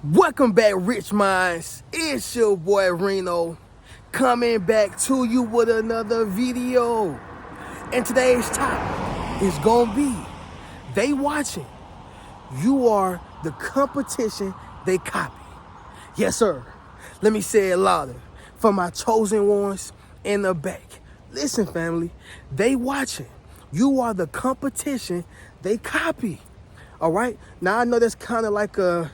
Welcome back, Rich Minds. It's your boy Reno coming back to you with another video. And today's topic is gonna be they watching. You are the competition they copy. Yes, sir. Let me say it louder for my chosen ones in the back. Listen, family, they watching. You are the competition they copy. All right. Now I know that's kind of like a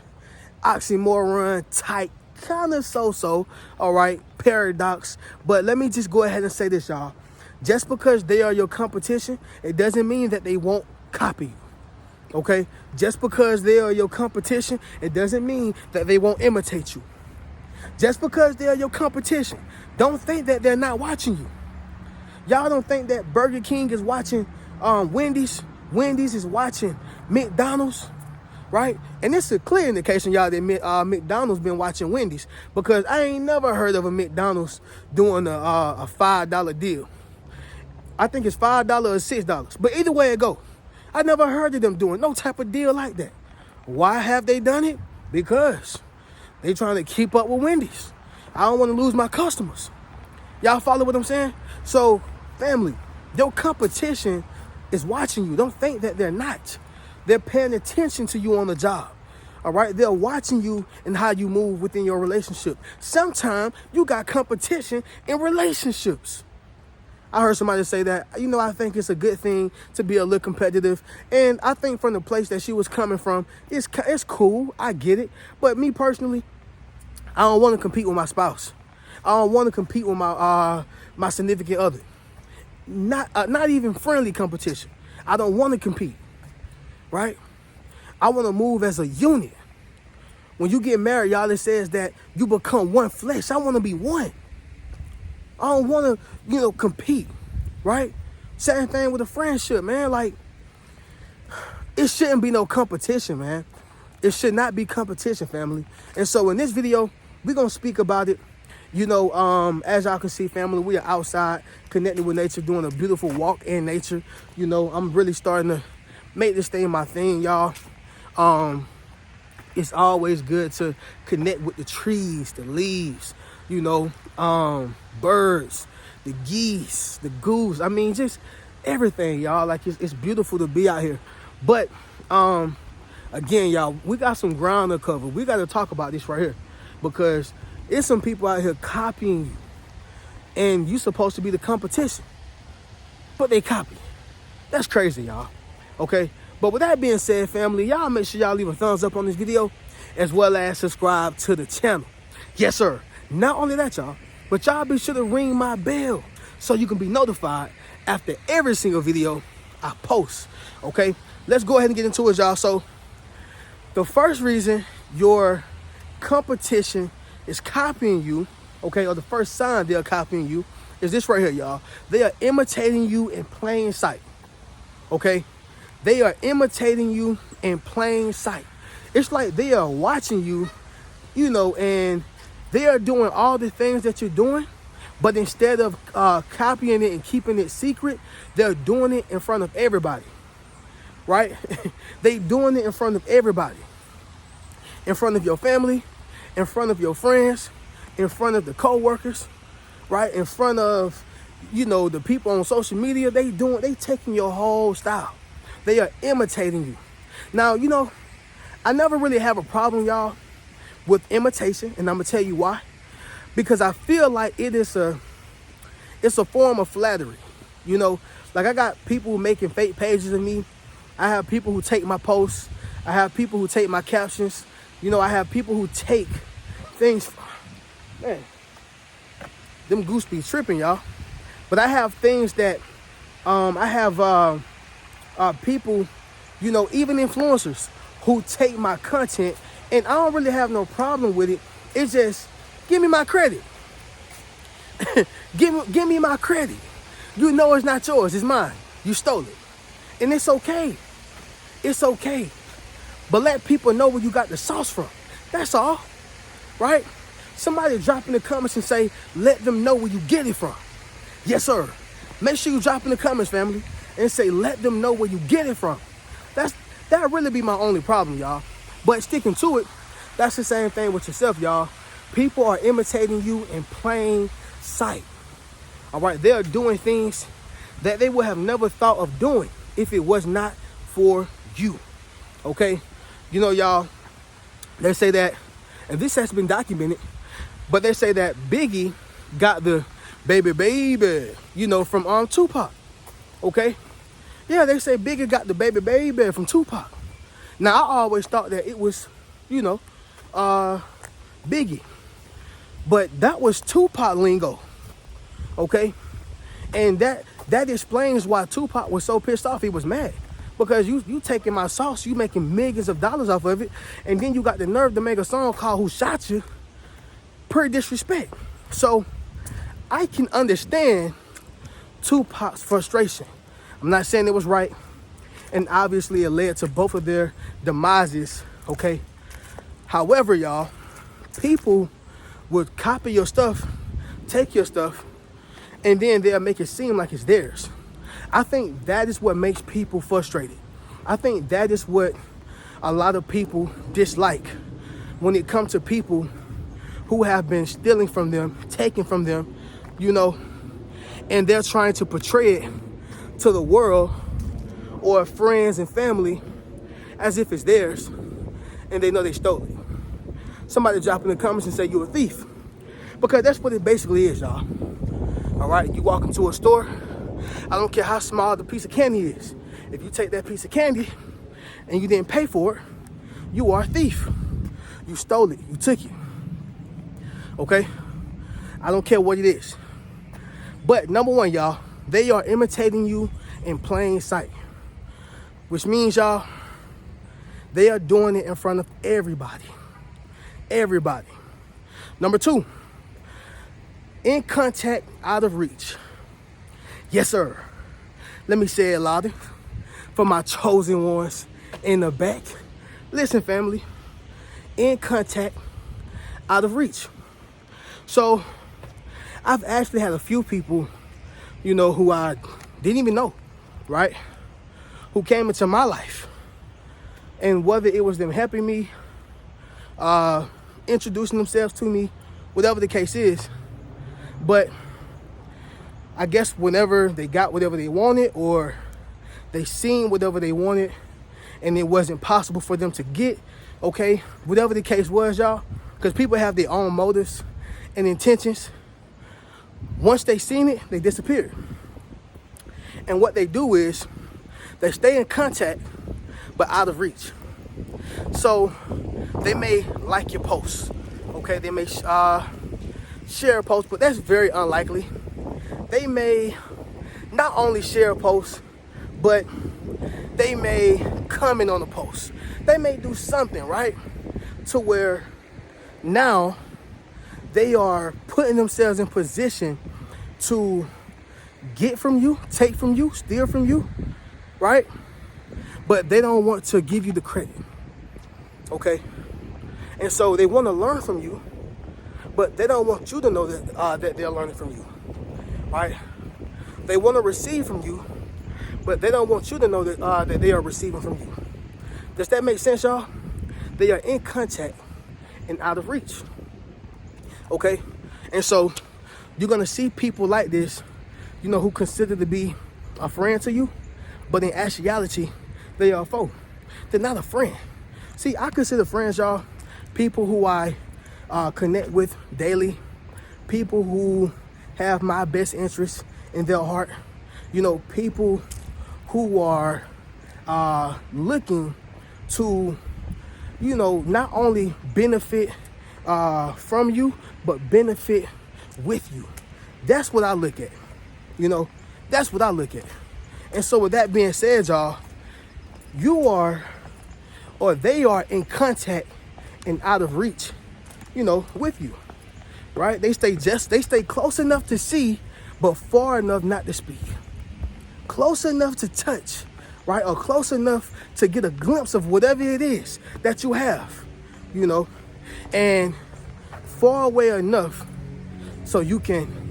oxymoron type, kind of so, all right, paradox. But let me just go ahead and say this, y'all. Just because they are your competition, it doesn't mean that they won't copy you. Okay? Just because they are your competition, it doesn't mean that they won't imitate you. Just because they are your competition, don't think that they're not watching you. Y'all don't think that Burger King is watching Wendys. Wendys is watching McDonald's. Right? And it's a clear indication, y'all, that McDonald's been watching Wendys, because I ain't never heard of a McDonald's doing a $5 deal. I think it's $5 or $6. But either way it go, I never heard of them doing no type of deal like that. Why have they done it? Because they trying to keep up with Wendys. I don't want to lose my customers. Y'all follow what I'm saying? So, family, your competition is watching you. Don't think that they're not. They're paying attention to you on the job, all right? They're watching you and how you move within your relationship. Sometimes you got competition in relationships. I heard somebody say that, I think it's a good thing to be a little competitive. And I think from the place that she was coming from, it's cool. I get it. But me personally, I don't want to compete with my spouse. I don't want to compete with my significant other. Not even friendly competition. I don't want to compete. Right? I want to move as a unit. When you get married, y'all, it says that you become one flesh. I want to be one. I don't want to, compete. Right? Same thing with a friendship, man. Like, it shouldn't be no competition, man. It should not be competition, family. And so in this video, we're going to speak about it. As y'all can see, family, we are outside connecting with nature, doing a beautiful walk in nature. I'm really starting to make this thing my thing, y'all. It's always good to connect with the trees, the leaves, birds, the geese, the goose. I mean, just everything, y'all. Like, it's beautiful to be out here. But again, y'all, we got some ground to cover. We got to talk about this right here, because it's some people out here copying you, and you supposed to be the competition, but they copy. That's crazy, y'all. Okay, but with that being said, family, y'all make sure y'all leave a thumbs up on this video, as well as subscribe to the channel. Yes, sir. Not only that, y'all, but y'all be sure to ring my bell so you can be notified after every single video I post. Okay, let's go ahead and get into it, y'all. So the first reason your competition is copying you, okay, or the first sign they're copying you, is this right here, y'all. They are imitating you in plain sight. Okay? They are imitating you in plain sight. It's like they are watching you, and they are doing all the things that you're doing, but instead of copying it and keeping it secret, they're doing it in front of everybody, right? They doing it in front of everybody, in front of your family, in front of your friends, in front of the co-workers, right? In front of, the people on social media. They taking your whole style. They are imitating you. Now, I never really have a problem, y'all, with imitation, and I'm gonna tell you why. Because I feel like it's a form of flattery. Like, I got people making fake pages of me. I have people who take my posts. I have people who take my captions. I have people who take things. Man, them goose be tripping, y'all. But I have things that I have people, even influencers who take my content, and I don't really have no problem with it. It's just, give me my credit. give me my credit. It's not yours, it's mine. You stole it. And it's okay. It's okay. But let people know where you got the sauce from. That's all. Right? Somebody drop in the comments and say, let them know where you get it from. Yes, sir. Make sure you drop in the comments, family, and say, let them know where you get it from. That really be my only problem, y'all. But sticking to it, That's the same thing with yourself, y'all. People are imitating you in plain sight. All right, they are doing things that they would have never thought of doing if it was not for you. Okay, you know, y'all, they say that, and this has been documented, but they say that Biggie got the baby, you know, from Tupac. Okay, yeah, they say Biggie got the baby from Tupac. Now, I always thought that it was, you know, Biggie, but that was Tupac lingo. Okay, and that explains why Tupac was so pissed off. He was mad because you taking my sauce, you making millions of dollars off of it, and then you got the nerve to make a song called "Who Shot You." Pretty disrespect. So I can understand Tupac's frustration. I'm not saying it was right, and obviously it led to both of their demises. Okay. However, y'all, people would copy your stuff, take your stuff, and then they'll make it seem like it's theirs. I think that is what makes people frustrated. I think that is what a lot of people dislike when it comes to people who have been stealing from them, taking from them, you know, and they're trying to portray it to the world or friends and family as if it's theirs, and they know they stole it. Somebody drop in the comments and say you're a thief, because that's what it basically is, y'all. All right, you walk into a store, I don't care how small the piece of candy is. If you take that piece of candy and you didn't pay for it, you are a thief. You stole it, you took it. Okay? I don't care what it is. But number one, y'all, they are imitating you in plain sight. Which means, y'all, they are doing it in front of everybody. Everybody. Number two, in contact, out of reach. Yes, sir. Let me say it louder for my chosen ones in the back. Listen, family. In contact, out of reach. So, I've actually had a few people, you know, who I didn't even know, right? Who came into my life. And whether it was them helping me, introducing themselves to me, whatever the case is. But I guess whenever they got whatever they wanted, or they seen whatever they wanted and it wasn't possible for them to get, okay, whatever the case was, y'all, because people have their own motives and intentions. Once they seen it, they disappeared. And what they do is they stay in contact but out of reach. So they may like your posts, okay, they may share a post, but that's very unlikely. They may not only share a post, but they may comment on the post. They may do something, right? To where now they are putting themselves in position to get from you, take from you, steal from you, right? But they don't want to give you the credit, okay? And so they want to learn from you, but they don't want you to know that that they're learning from you, right? They want to receive from you, but they don't want you to know that that they are receiving from you. Does that make sense, y'all? They are in contact and out of reach, okay? And so you're going to see people like this, you know, who consider to be a friend to you, but in actuality, they are a foe. They're not a friend. See, I consider friends, y'all, people who I connect with daily, people who have my best interests in their heart, you know, people who are looking to, you know, not only benefit from you, but benefit with you. That's what I look at. You know, that's what I look at. And so with that being said, y'all, you are, or they are in contact and out of reach, you know, with you, right? They stay close enough to see, but far enough not to speak. Close enough to touch, right? Or close enough to get a glimpse of whatever it is that you have, you know, and far away enough so you can,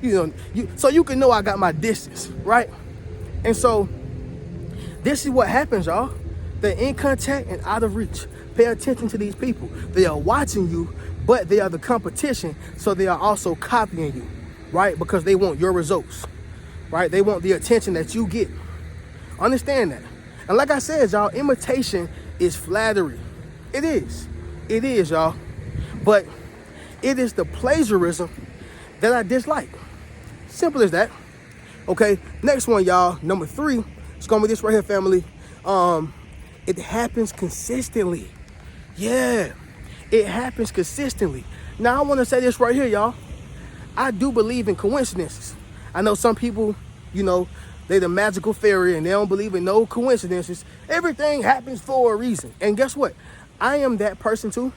you know, so you can know I got my distance, right? And so this is what happens, y'all. They're in contact and out of reach. Pay attention to these people. They are watching you, but they are the competition, so they are also copying you, right? Because they want your results, right? They want the attention that you get. Understand that. And like I said, y'all, imitation is flattery. It is. It is, y'all. But it is the plagiarism that I dislike. Simple as that. Okay, next one, y'all. Number 3. It's gonna be this right here, family. It happens consistently. Yeah, it happens consistently. Now, I want to say this right here, y'all. I do believe in coincidences. I know some people, you know, they the magical fairy and they don't believe in no coincidences. Everything happens for a reason. And guess what? I am that person too.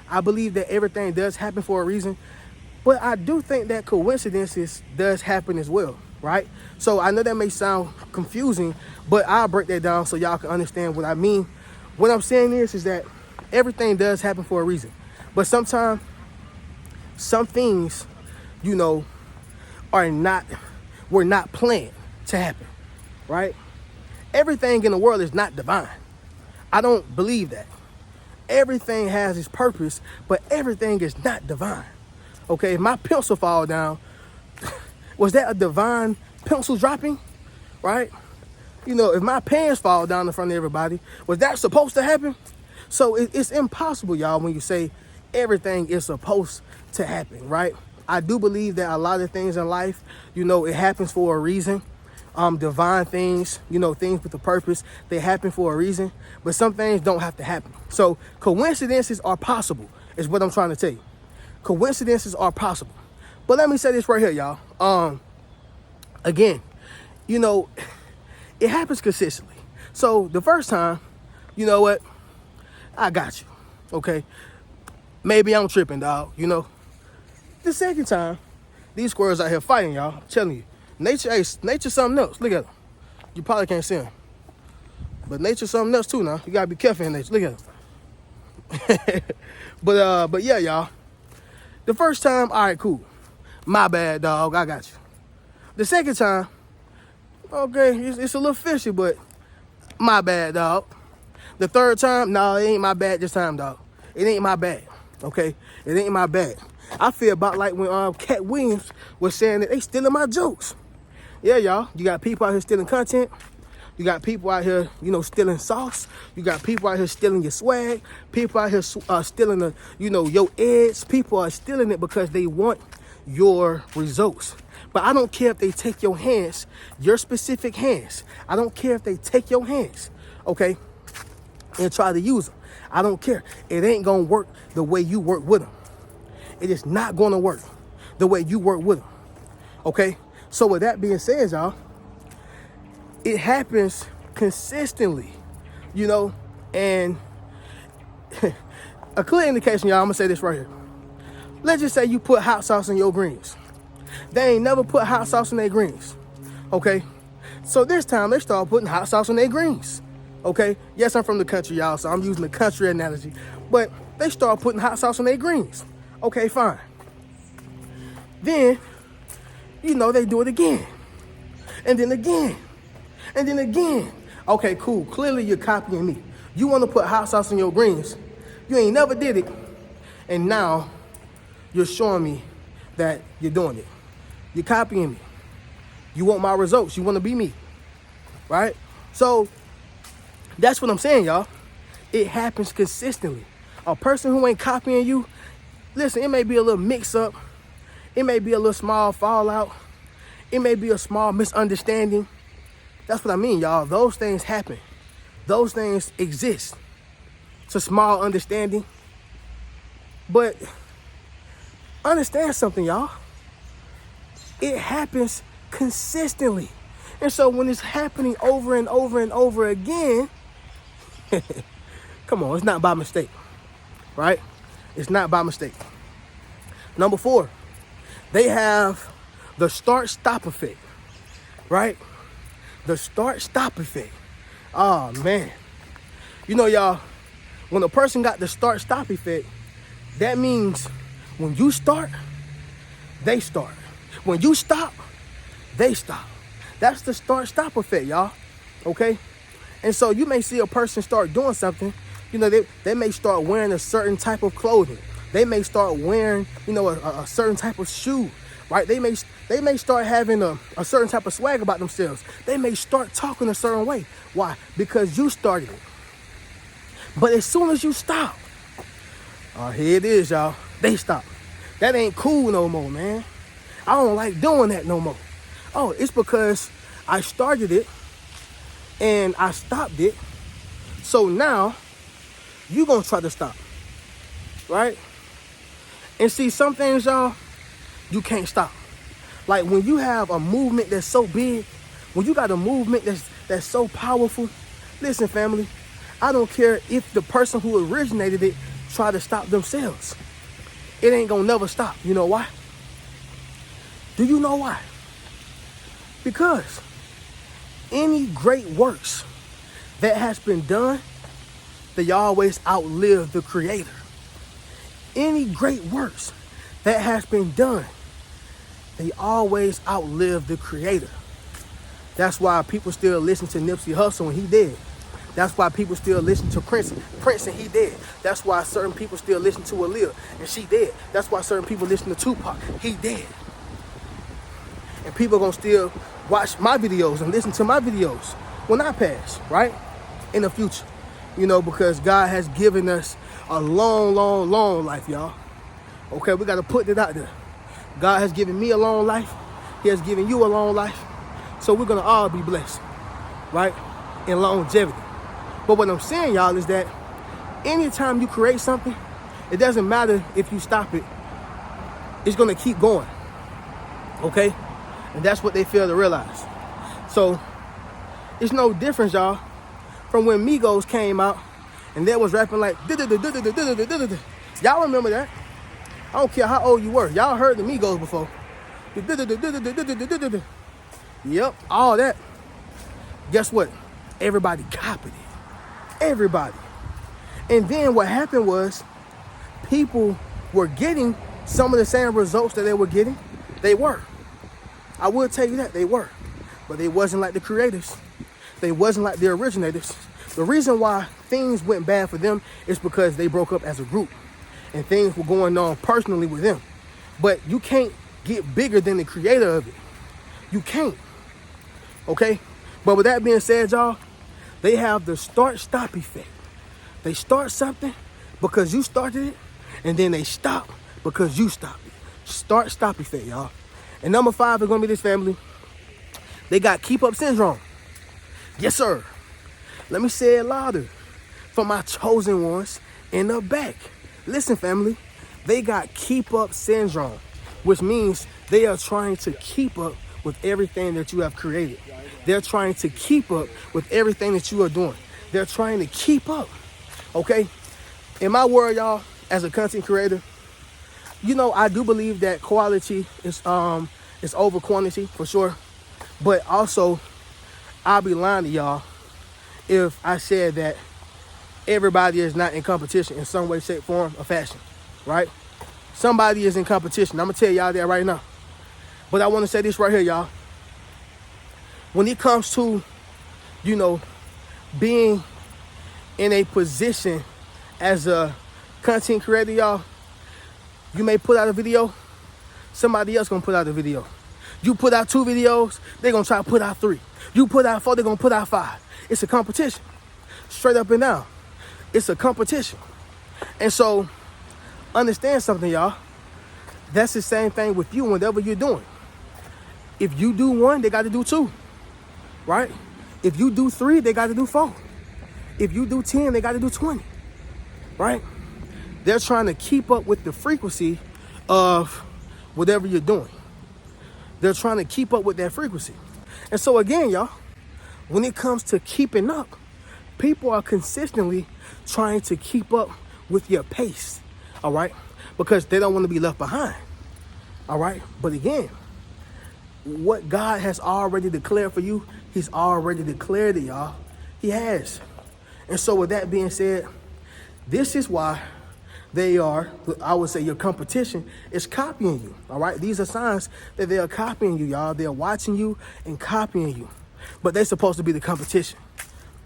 I believe that everything does happen for a reason. But I do think that coincidences does happen as well, right? So I know that may sound confusing, but I'll break that down so y'all can understand what I mean. What I'm saying is that everything does happen for a reason. But sometimes some things, you know, were not planned to happen, right? Everything in the world is not divine. I don't believe that. Everything has its purpose, but everything is not divine. Okay, if my pencil fall down, was that a divine pencil dropping, right? You know, if my pants fall down in front of everybody, was that supposed to happen? So it's impossible, y'all, when you say everything is supposed to happen, right? I do believe that a lot of things in life, you know, it happens for a reason. Divine things, you know, things with a purpose, they happen for a reason, but some things don't have to happen. So coincidences are possible, is what I'm trying to tell you. Coincidences are possible. But let me say this right here, y'all. Again, you know, it happens consistently. So the first time, you know what? I got you, okay? Maybe I'm tripping, dog, you know? The second time, these squirrels out here fighting, y'all. I'm telling you. Nature's something else. Look at them. You probably can't see them. But nature's something else too now. You gotta be careful in nature. Look at them. But yeah, y'all. The first time, all right, cool. My bad, dog. I got you. The second time, okay, it's a little fishy, but my bad, dog. The third time, no, it ain't my bad this time, dog. It ain't my bad, okay? It ain't my bad. I feel about like when Cat Williams was saying that they stealing my jokes. Yeah, y'all. You got people out here stealing content. You got people out here, you know, stealing sauce. You got people out here stealing your swag. People out here stealing the, you know, your edge. People are stealing it because they want your results. But I don't care if they take your hands, your specific hands. I don't care if they take your hands, okay, and try to use them. I don't care. It ain't gonna work the way you work with them. It is not gonna work the way you work with them, okay? So with that being said, y'all, it happens consistently, you know, and a clear indication, y'all, I'm gonna say this right here. Let's just say you put hot sauce in your greens. They ain't never put hot sauce in their greens, okay? So this time they start putting hot sauce in their greens, okay? Yes, I'm from the country, y'all, so I'm using the country analogy, but they start putting hot sauce in their greens. Okay, fine. Then, you know, they do it again, and then again, and then again. Okay, cool. Clearly you're copying me. You want to put hot sauce in your greens. You ain't never did it, and now you're showing me that you're doing it. You're copying me. You want my results. You want to be me, right? So that's what I'm saying, y'all. It happens consistently. A person who ain't copying you, listen, it may be a little mix-up. It may be a little small fallout. It may be a small misunderstanding. That's what I mean, y'all. Those things happen. Those things exist. It's a small understanding. But understand something, y'all. It happens consistently. And so when it's happening over and over and over again, come on, it's not by mistake, right? It's not by mistake. Number 4, they have the start-stop effect, right? The start-stop effect. Oh, man. You know, y'all, when a person got the start-stop effect, that means when you start, they start. When you stop, they stop. That's the start-stop effect, y'all, okay? And so you may see a person start doing something, they may start wearing a certain type of clothing. They may start wearing, a certain type of shoe, right? They may start having a certain type of swag about themselves. They may start talking a certain way. Why? Because you started it. But as soon as you stop, here it is, y'all. They stop. That ain't cool no more, man. I don't like doing that no more. Oh, it's because I started it and I stopped it. So now you gonna try to stop, right? And see, some things, y'all, you can't stop. Like when you have a movement that's so big, when you got a movement that's so powerful, listen, family, I don't care if the person who originated it try to stop themselves. It ain't gonna never stop. You know why? Do you know why? Because any great works that has been done, they always outlive the Creator. Any great works that has been done, they always outlive the Creator. That's why people still listen to Nipsey Hussle and he dead. That's why people still listen to Prince and he dead. That's why certain people still listen to Aaliyah and she dead. That's why certain people listen to Tupac, he dead. And people gonna still watch my videos and listen to my videos when I pass, right? In the future, because God has given us a long, long, long life, y'all. Okay, we gotta put it out there. God has given me a long life. He has given you a long life. So we're gonna all be blessed, right? In longevity. But what I'm saying, y'all, is that anytime you create something, it doesn't matter if you stop it. It's gonna keep going, okay? And that's what they fail to realize. So it's no difference, y'all, from when Migos came out and they was rapping like, y'all remember that? I don't care how old you were. Y'all heard the Migos before. Yep, all that. Guess what? Everybody copied it. Everybody. And then what happened was people were getting some of the same results that they were getting. They were. I will tell you that they were. But they wasn't like the creators. They wasn't like the originators. The reason why things went bad for them is because they broke up as a group. And things were going on personally with them. But you can't get bigger than the creator of it. You can't. Okay? But with that being said, y'all, they have the start-stop effect. They start something because you started it, and then they stop because you stopped it. Start-stop effect, y'all. And number 5 is going to be this, family. They got keep-up syndrome. Yes, sir. Let me say it louder for my chosen ones in the back. Listen, family. They got keep-up syndrome, which means they are trying to keep up with everything that you have created. They're trying to keep up with everything that you are doing. They're trying to keep up, okay? In my world, y'all, as a content creator, I do believe that quality is over quantity for sure. But also, I'll be lying to y'all if I said that everybody is not in competition in some way, shape, form, or fashion, right? Somebody is in competition. I'm going to tell y'all that right now. But I want to say this right here, y'all. When it comes to, being in a position as a content creator, y'all, you may put out a video, somebody else gonna put out a video. You put out 2 videos, they're gonna try to put out 3. You put out 4, they're gonna put out 5. It's a competition. Straight up and down. It's a competition. And so, understand something, y'all. That's the same thing with you whenever you're doing. If you do 1, they gotta do 2. Right? If you do 3, they got to do 4. If you do 10, they got to do 20. Right? They're trying to keep up with the frequency of whatever you're doing. They're trying to keep up with that frequency. And so again, y'all, when it comes to keeping up, people are consistently trying to keep up with your pace. All right? Because they don't want to be left behind. All right? But again, what God has already declared for you, he's already declared it, y'all. He has. And so with that being said, this is why they are, I would say your competition is copying you, all right? These are signs that they are copying you, y'all. They're watching you and copying you. But they're supposed to be the competition.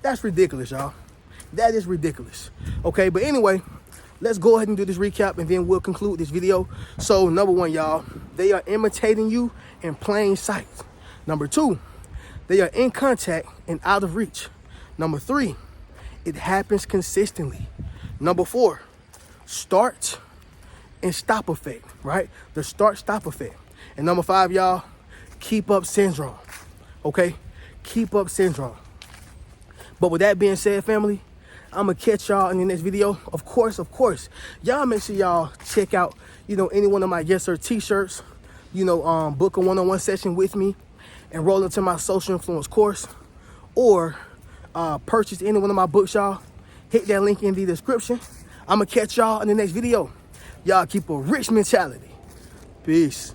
That's ridiculous, y'all. That is ridiculous. Okay, but anyway, let's go ahead and do this recap and then we'll conclude this video. So number one, y'all, they are imitating you in plain sight. Number two, they are in contact and out of reach. Number three, it happens consistently. Number four, start and stop effect, right? The start-stop effect. And number five, y'all, keep up syndrome, okay? Keep up syndrome. But with that being said, family, I'm gonna catch y'all in the next video. Of course, y'all make sure y'all check out, any one of my Yes Sir t-shirts, book a one-on-one session with me, enroll into my social influence course, or purchase any one of my books, y'all. Hit that link in the description. I'm gonna catch y'all in the next video. Y'all keep a rich mentality. Peace.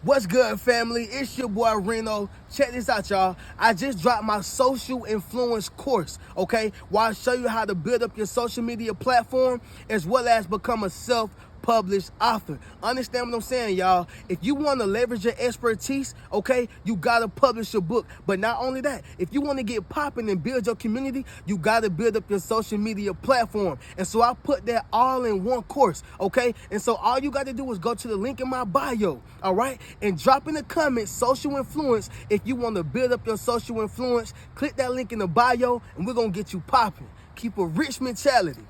What's good, family? It's your boy Reno. Check this out, y'all. I just dropped my social influence course, okay? Where I show you how to build up your social media platform as well as become a self-published author. Understand what I'm saying, y'all? If you want to leverage your expertise, okay, you got to publish your book. But not only that, if you want to get popping and build your community, you got to build up your social media platform. And so I put that all in one course, okay? And so all you got to do is go to the link in my bio, all right? And drop in the comments, social influence. If you want to build up your social influence, click that link in the bio and we're going to get you popping. Keep a rich mentality.